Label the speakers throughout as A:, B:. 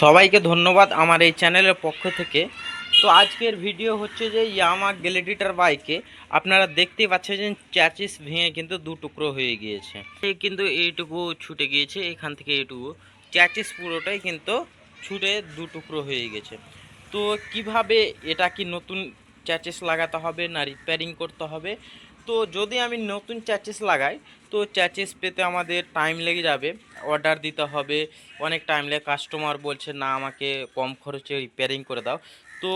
A: সবাইকে ধন্যবাদ আমার এই চ্যানেলের পক্ষ থেকে। তো আজকের ভিডিও হচ্ছে যে ইয়ামা গ্ল্যাডিয়েটর বাইকে আপনারা দেখতেই পাচ্ছেন যে চ্যাসিস ভেঙে কিন্তু দু টুকরো হয়ে গিয়েছে। কিন্তু এইটুকু ছুটে গিয়েছে, এখান থেকে এইটুকু চ্যাসিস পুরোটাই কিন্তু ছুটে দু টুকরো হয়ে গেছে। তো কিভাবে এটা কি নতুন চ্যাসিস লাগাতে হবে না রিপেয়ারিং করতে হবে? তো যদি আমি নতুন চ্যাসিস লাগাই তো চ্যাসিস পেতে আমাদের টাইম লেগে যাবে, অর্ডার দিতে হবে, অনেক টাইম লাগে। কাস্টমার বলছে না আমাকে কম খরচে রিপেয়ারিং করে দাও। তো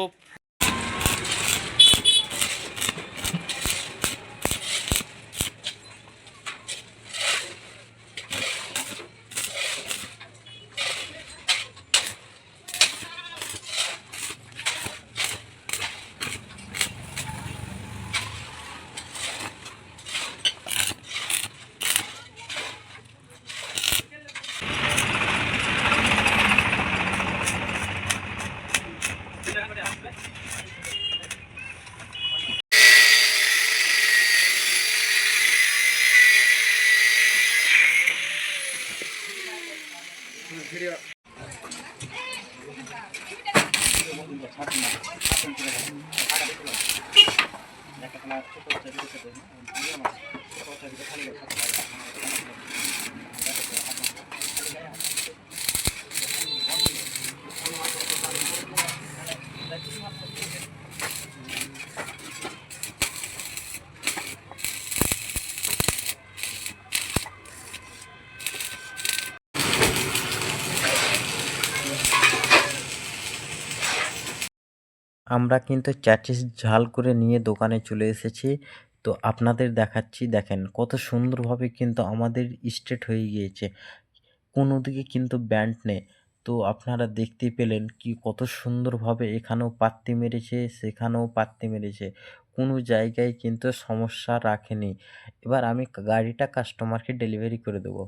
A: আমরা কিন্তু চ্যাসিস ঝাল করে নিয়ে দোকানে চলে এসেছি। তো আপনাদের দেখাচ্ছি, দেখেন কত সুন্দরভাবে কিন্তু আমাদের স্ট্রেট হয়ে গিয়েছে, কোনো দিকে কিন্তু ব্যান্ড নেই। তো আপনারা দেখতেই পেলেন কি কত সুন্দরভাবে এখানেও পাত্তি মেরেছে, সেখানেও পাত্তি মেরেছে, কোনো জায়গায় কিন্তু সমস্যা রাখেনি। এবার আমি গাড়িটা কাস্টমারকে ডেলিভারি করে দেবো।